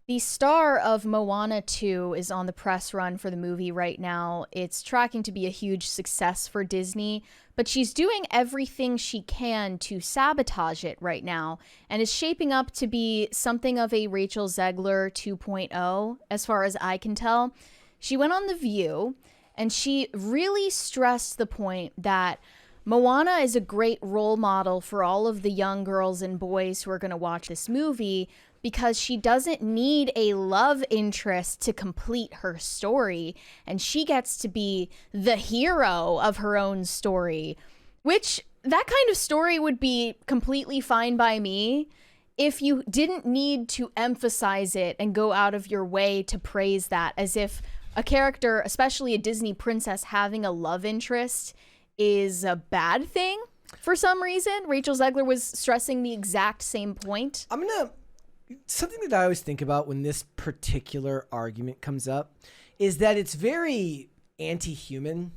The star of Moana 2 is on the press run for the movie right now. It's tracking to be a huge success for Disney, but she's doing everything she can to sabotage it right now and is shaping up to be something of a Rachel Zegler 2.0, as far as I can tell. She went on The View and she really stressed the point that Moana is a great role model for all of the young girls and boys who are going to watch this movie, because she doesn't need a love interest to complete her story, and she gets to be the hero of her own story, which that kind of story would be completely fine by me if you didn't need to emphasize it and go out of your way to praise that, as if a character, especially a Disney princess, having a love interest is a bad thing for some reason. Rachel Zegler was stressing the exact same point. Something that I always think about when this particular argument comes up is that it's very anti-human.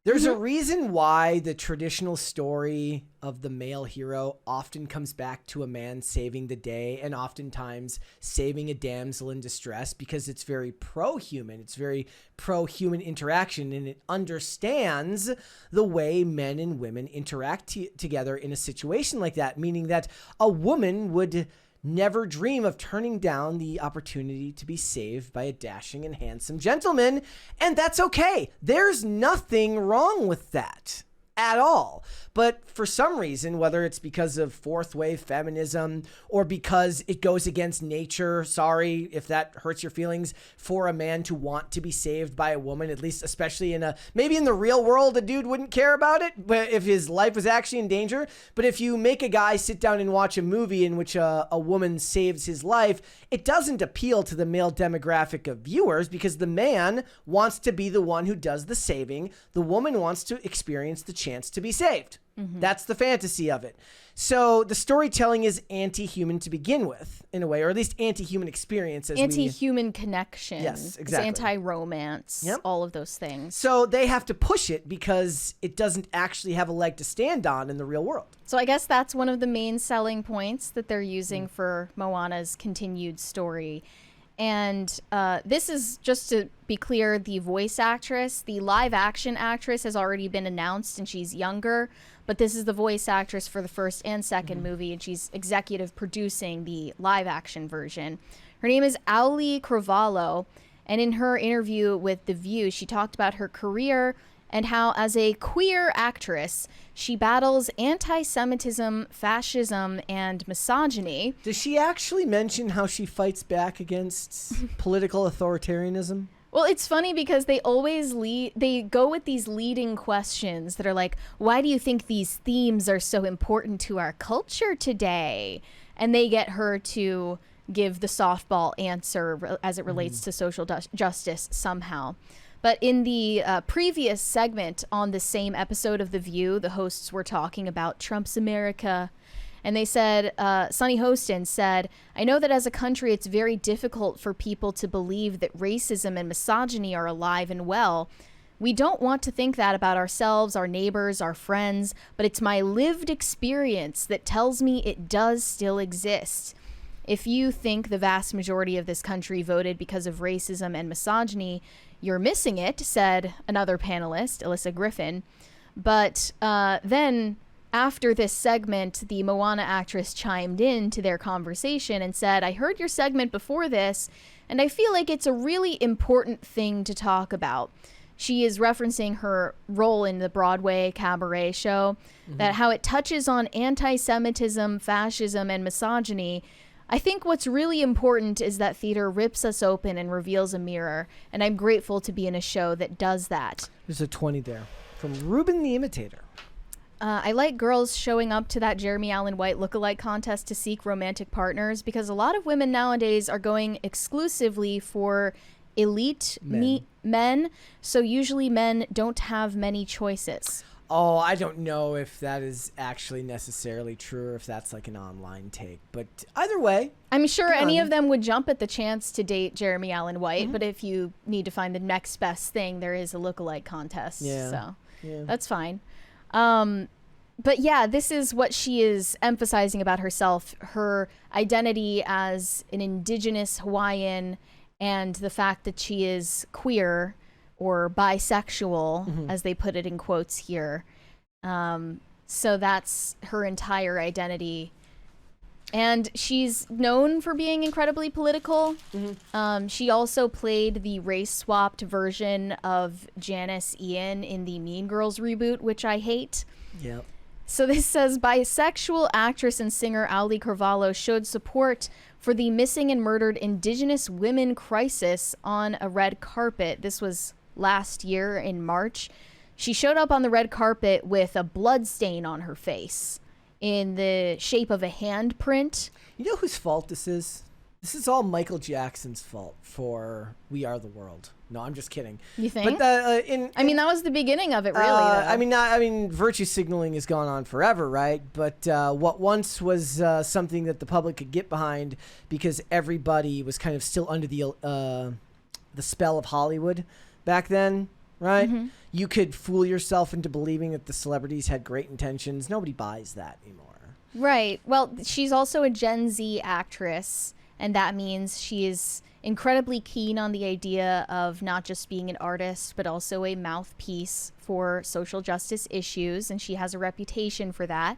There's a reason why the traditional story of the male hero often comes back to a man saving the day and oftentimes saving a damsel in distress, because it's very pro-human. It's very pro-human interaction, and it understands the way men and women interact together in a situation like that, meaning that a woman would never dream of turning down the opportunity to be saved by a dashing and handsome gentleman. And that's okay. There's nothing wrong with that at all. But for some reason, whether it's because of fourth wave feminism or because it goes against nature, sorry if that hurts your feelings, for a man to want to be saved by a woman, at least especially maybe in the real world, a dude wouldn't care about it, but if his life was actually in danger. But if you make a guy sit down and watch a movie in which a woman saves his life, it doesn't appeal to the male demographic of viewers, because the man wants to be the one who does the saving. The woman wants to experience the chance to be saved. That's the fantasy of it. So the storytelling is anti-human to begin with, in a way, or at least anti-human experience. Anti-human connection. Yes, exactly. It's anti-romance, all of those things. So they have to push it because it doesn't actually have a leg to stand on in the real world. So I guess that's one of the main selling points that they're using for Moana's continued story. And this is, just to be clear, the voice actress. The live action actress has already been announced, and she's younger. But this is the voice actress for the first and second movie, and she's executive producing the live action version. Her name is Auli Cravalho, and in her interview with The View, she talked about her career and how, as a queer actress, she battles anti-Semitism, fascism, and misogyny. Does she actually mention how she fights back against political authoritarianism? Well, it's funny because they always they go with these leading questions that are like, why do you think these themes are so important to our culture today? And they get her to give the softball answer as it relates to social justice somehow. But in the previous segment on the same episode of The View, the hosts were talking about Trump's America. And they said, Sunny Hostin said, I know that as a country, it's very difficult for people to believe that racism and misogyny are alive and well. We don't want to think that about ourselves, our neighbors, our friends, but it's my lived experience that tells me it does still exist. If you think the vast majority of this country voted because of racism and misogyny, you're missing it, said another panelist, Alyssa Griffin. But then after this segment, the Moana actress chimed in to their conversation and said, I heard your segment before this, and I feel like it's a really important thing to talk about. She is referencing her role in the Broadway cabaret show, that how it touches on anti-Semitism, fascism, and misogyny. I think what's really important is that theater rips us open and reveals a mirror, and I'm grateful to be in a show that does that. There's a 20 there from Ruben the Imitator. I like girls showing up to that Jeremy Allen White lookalike contest to seek romantic partners, because a lot of women nowadays are going exclusively for elite men. So usually men don't have many choices. Oh, I don't know if that is actually necessarily true or if that's like an online take. But either way, I'm sure any of them would jump at the chance to date Jeremy Allen White. But if you need to find the next best thing, there is a lookalike contest. So that's fine. But yeah, this is what she is emphasizing about herself, her identity as an indigenous Hawaiian and the fact that she is queer or bisexual, as they put it in quotes here. So that's her entire identity. And she's known for being incredibly political. She also played the race-swapped version of Janice Ian in the Mean Girls reboot, which I hate. Yep. So this says, bisexual actress and singer Ali Carvalho showed support for the missing and murdered Indigenous women crisis on a red carpet. This was last year in March. She showed up on the red carpet with a blood stain on her face in the shape of a handprint. You know whose fault this is? This is all Michael Jackson's fault for We Are the World. No, I'm just kidding. You think? But I mean, that was the beginning of it, really. Though. I mean, virtue signaling has gone on forever, right? But what once was something that the public could get behind because everybody was kind of still under the spell of Hollywood back then, right? You could fool yourself into believing that the celebrities had great intentions. Nobody buys that anymore. Right. Well, she's also a Gen Z actress, and that means she is incredibly keen on the idea of not just being an artist, but also a mouthpiece for social justice issues, and she has a reputation for that.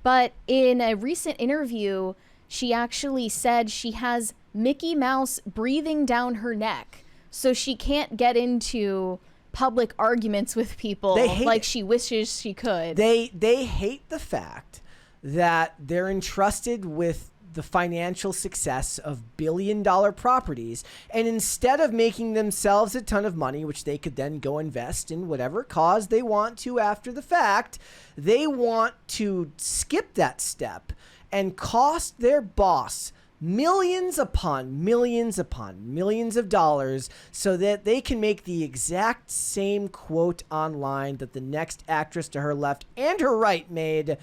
But in a recent interview, she actually said she has Mickey Mouse breathing down her neck, so she can't get into public arguments with people like she wishes she could. They hate the fact that they're entrusted with the financial success of billion-dollar properties, and instead of making themselves a ton of money, which they could then go invest in whatever cause they want to after the fact, they want to skip that step and cost their boss millions upon millions upon millions of dollars so that they can make the exact same quote online that the next actress to her left and her right made,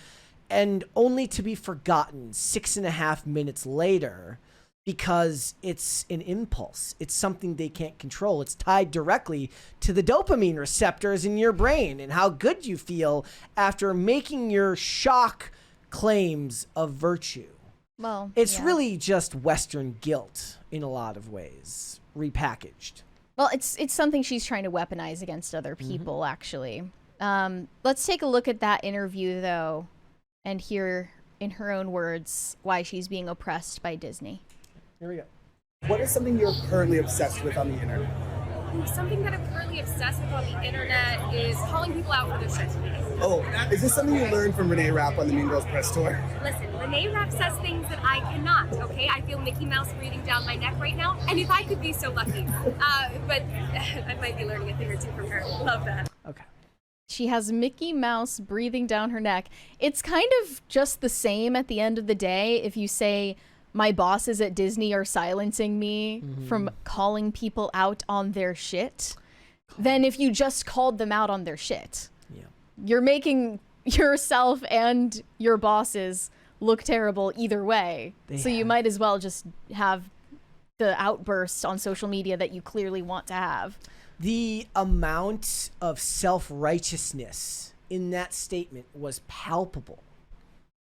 and only to be forgotten 6.5 minutes later because it's an impulse. It's something they can't control. It's tied directly to the dopamine receptors in your brain and how good you feel after making your shock claims of virtue. Well, it's really just Western guilt in a lot of ways, repackaged. Well, it's something she's trying to weaponize against other people, actually. Let's take a look at that interview, though, and hear in her own words why she's being oppressed by Disney. Here we go. What is something you're currently obsessed with on the internet? Something that I'm currently obsessed with on the internet is calling people out for their shit. Oh, is this something you learned from Renee Rapp on the Mean Girls press tour? Listen, Renee Rapp says things that I cannot, okay? I feel Mickey Mouse breathing down my neck right now, and if I could be so lucky. But I might be learning a thing or two from her. Love that. Okay. She has Mickey Mouse breathing down her neck. It's kind of just the same at the end of the day if you say, my bosses at Disney are silencing me from calling people out on their shit, than if you just called them out on their shit. Yeah. You're making yourself and your bosses look terrible either way. So you might as well just have the outbursts on social media that you clearly want to have. The amount of self-righteousness in that statement was palpable.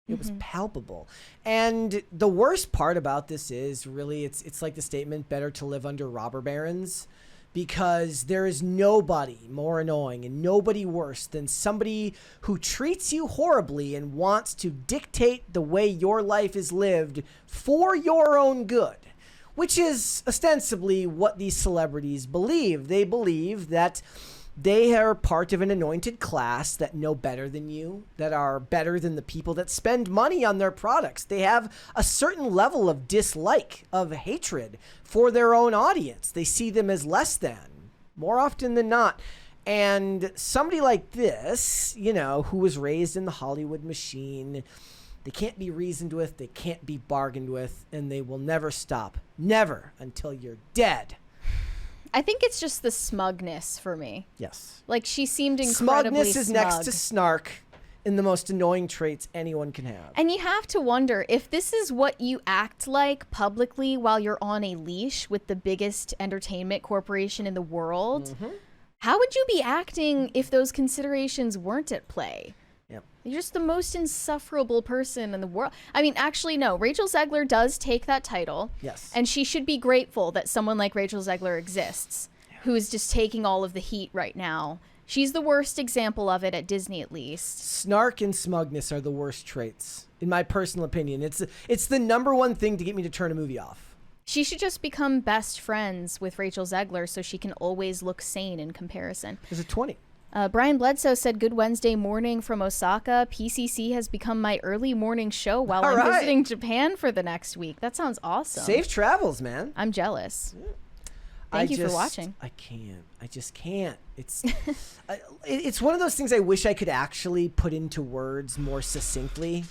It was palpable. And the worst part about this is really it's like the statement, better to live under robber barons, because there is nobody more annoying and nobody worse than somebody who treats you horribly and wants to dictate the way your life is lived for your own good, which is ostensibly what these celebrities believe. They believe that they are part of an anointed class that know better than you, that are better than the people that spend money on their products. They have a certain level of dislike, of hatred for their own audience. They see them as less than, more often than not. And somebody like this, you know, who was raised in the Hollywood machine, they can't be reasoned with, they can't be bargained with, and they will never stop. Never until you're dead. I think it's just the smugness for me. Yes. Like, she seemed incredibly Smugness is next to snark in the most annoying traits anyone can have. And you have to wonder, if this is what you act like publicly while you're on a leash with the biggest entertainment corporation in the world, how would you be acting if those considerations weren't at play? Yep. You're just the most insufferable person in the world. I mean, actually, no. Rachel Zegler does take that title. Yes. And she should be grateful that someone like Rachel Zegler exists, who is just taking all of the heat right now. She's the worst example of it at Disney, at least. Snark and smugness are the worst traits, in my personal opinion. It's the number one thing to get me to turn a movie off. She should just become best friends with Rachel Zegler so she can always look sane in comparison. There's a 20. Brian Bledsoe said, "Good Wednesday morning from Osaka. PCC has become my early morning show while I'm visiting Japan for the next week." That sounds awesome. Safe travels, man. I'm jealous. Thank you for watching. I just can't. It's one of those things I wish I could actually put into words more succinctly,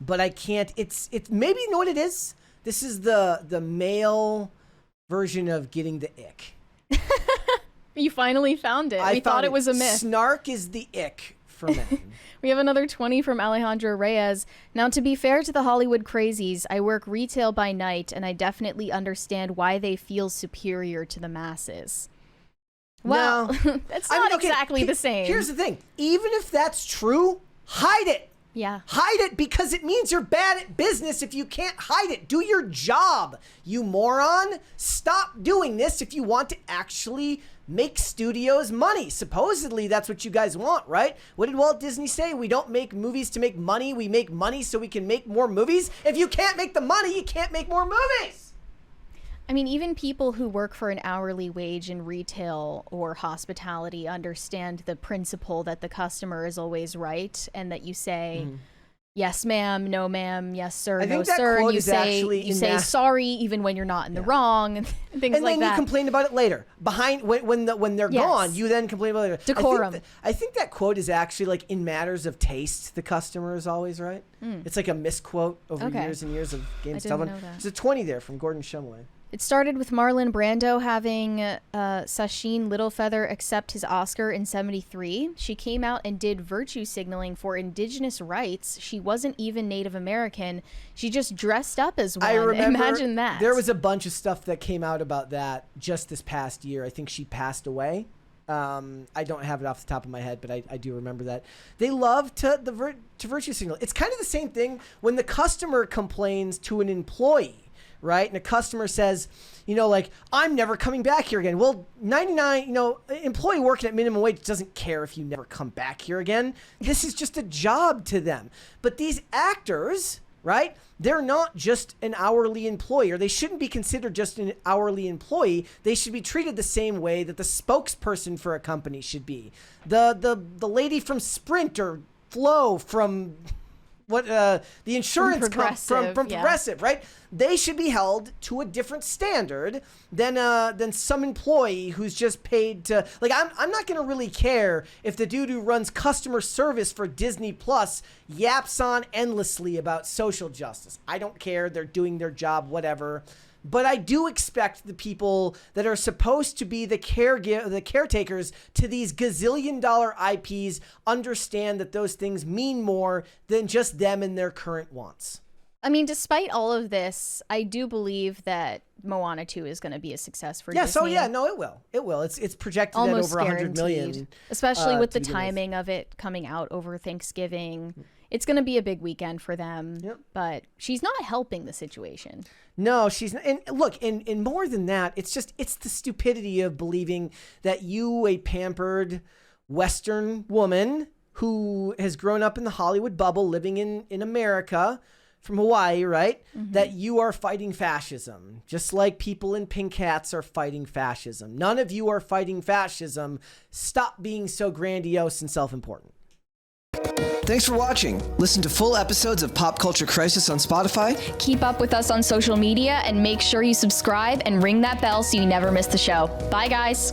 but I can't. It's maybe, you know what it is? This is the male version of getting the ick. You finally found it. We thought it was a myth. Snark is the ick for men. We have another 20 from Alejandro Reyes. "Now, to be fair to the Hollywood crazies, I work retail by night, and I definitely understand why they feel superior to the masses." Well, No. that's not exactly the same. Here's the thing. Even if that's true, hide it. Yeah. Hide it, because it means you're bad at business if you can't hide it. Do your job, you moron. Stop doing this if you want to actually make studios money. Supposedly, that's what you guys want, right? What did Walt Disney say? We don't make movies to make money. We make money so we can make more movies. If you can't make the money, you can't make more movies. I mean, even people who work for an hourly wage in retail or hospitality understand the principle that the customer is always right, and that you say, yes, ma'am, no, ma'am, yes, sir, no, sir. And you say sorry even when you're not in the wrong, and things like that. And then you complain about it later. When they're gone, you then complain about it later. Decorum. I think that quote is actually, like, in matters of taste, the customer is always right. It's like a misquote over years and years of game stuff. There's a 20 there from Gordon Shumway. It started with Marlon Brando having Sacheen Littlefeather accept his Oscar in '73. She came out and did virtue signaling for indigenous rights. She wasn't even Native American. She just dressed up as one. I remember, imagine that. There was a bunch of stuff that came out about that just this past year. I think she passed away. I don't have it off the top of my head, but I do remember that. They love to virtue signal. It's kind of the same thing when the customer complains to an employee. Right? And a customer says, like, I'm never coming back here again. Well, 99, employee working at minimum wage doesn't care if you never come back here again. This is just a job to them. But these actors, right? They're not just an hourly employer. They shouldn't be considered just an hourly employee. They should be treated the same way that the spokesperson for a company should be. The lady from Sprint or Flo from the insurance from Progressive, right? They should be held to a different standard than some employee who's just paid to, like, I'm not going to really care if the dude who runs customer service for Disney Plus yaps on endlessly about social justice. I don't care. They're doing their job, whatever. But I do expect the people that are supposed to be the caretakers to these gazillion-dollar IPs understand that those things mean more than just them and their current wants. I mean, despite all of this, I do believe that Moana 2 is going to be a success for Disney. So yeah, no, it will. It will. It's projected almost at over 100 million. Especially with the timing of it coming out over Thanksgiving. It's going to be a big weekend for them. Yep. But she's not helping the situation. No, she's not. And look, and more than that, it's the stupidity of believing that you, a pampered Western woman who has grown up in the Hollywood bubble, living in America, from Hawaii, right? Mm-hmm. That you are fighting fascism, just like people in pink hats are fighting fascism. None of you are fighting fascism. Stop being so grandiose and self-important. Thanks for watching. Listen to full episodes of Pop Culture Crisis on Spotify. Keep up with us on social media and make sure you subscribe and ring that bell so you never miss the show. Bye, guys.